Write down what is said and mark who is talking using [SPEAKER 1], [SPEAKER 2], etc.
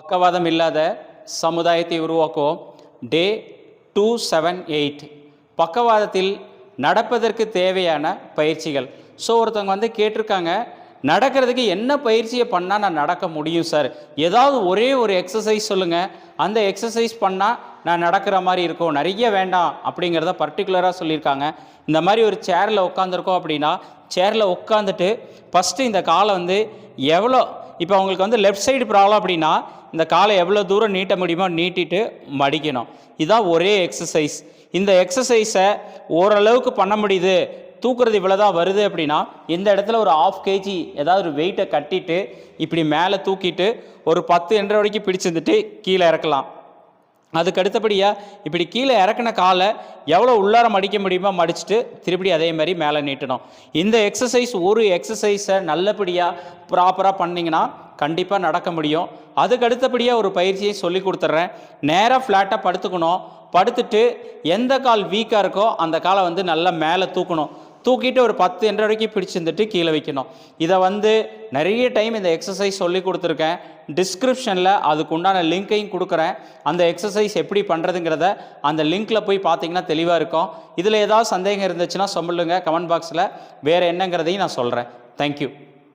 [SPEAKER 1] பக்கவாதம் இல்லாத சமுதாயத்தை உருவாக்குவோம். டே 278 பக்கவாதத்தில் நடப்பதற்கு தேவையான பயிற்சிகள். ஸோ ஒருத்தவங்க வந்து கேட்டிருக்காங்க, நடக்கிறதுக்கு என்ன பயிற்சியை பண்ணால் நான் நடக்க முடியும் சார், ஏதாவது ஒரே ஒரு எக்ஸசைஸ் சொல்லுங்கள், அந்த எக்ஸசைஸ் பண்ணால் நான் நடக்கிற மாதிரி இருக்கும், நிறைய வேண்டாம் அப்படிங்கிறத பர்டிகுலராக சொல்லியிருக்காங்க. இந்த மாதிரி ஒரு சேரில் உட்காந்துருக்கோம் அப்படின்னா சேரில் உட்காந்துட்டு ஃபஸ்ட்டு இந்த காலை வந்து எவ்வளோ, இப்போ அவங்களுக்கு வந்து லெஃப்ட் சைடு ப்ராப்ளம் அப்படின்னா இந்த காலை எவ்வளோ தூரம் நீட்ட முடியுமோ நீட்டிட்டு மடிக்கணும். இதுதான் ஒரே எக்ஸசைஸ். இந்த எக்ஸசைஸை ஓரளவுக்கு பண்ண முடியுது, தூக்குறது இவ்வளோ தான் வருது அப்படின்னா இந்த இடத்துல ஒரு 1/2 kg ஏதாவது ஒரு வெயிட்டை கட்டிட்டு இப்படி மேலே தூக்கிட்டு ஒரு 10 என்ற வரைக்கும் பிடிச்சிருந்துட்டு கீழே இறக்கலாம். அதுக்கு அடுத்தபடியாக இப்படி கீழே இறக்குன காலை எவ்வளோ உள்ளார மடிக்க முடியுமோ மடிச்சுட்டு திருப்பி அதே மாதிரி மேலே நீட்டணும். இந்த எக்ஸசைஸ் ஒரு எக்ஸசைஸை நல்லபடியாக ப்ராப்பராக பண்ணிங்கன்னா கண்டிப்பாக நடக்க முடியும். அதுக்கு அடுத்தபடியாக ஒரு பயிற்சியை சொல்லி கொடுத்துட்றேன். நேராக ஃப்ளாட்டாக படுத்துக்கணும். படுத்துட்டு எந்த கால் வீக்காக இருக்கோ அந்த காலை வந்து நல்லா மேலே தூக்கணும். தூக்கிட்டு ஒரு 10 என்ற வரைக்கும் பிடிச்சிருந்துட்டு கீழே வைக்கணும். இதை வந்து நிறைய டைம் இந்த எக்ஸசைஸ் சொல்லி கொடுத்துருக்கேன். டிஸ்கிரிப்ஷனில் அதுக்கு உண்டான லிங்க்கையும் கொடுக்குறேன். அந்த எக்ஸசைஸ் எப்படி பண்ணுறதுங்கிறத அந்த லிங்க்கில் போய் பார்த்தீங்கன்னா தெளிவாக இருக்கும். இதில் ஏதாவது சந்தேகம் இருந்துச்சுன்னா சொல்லுங்கள் கமெண்ட் பாக்ஸில், வேறு என்னங்கிறதையும் நான் சொல்கிறேன். தேங்க்யூ.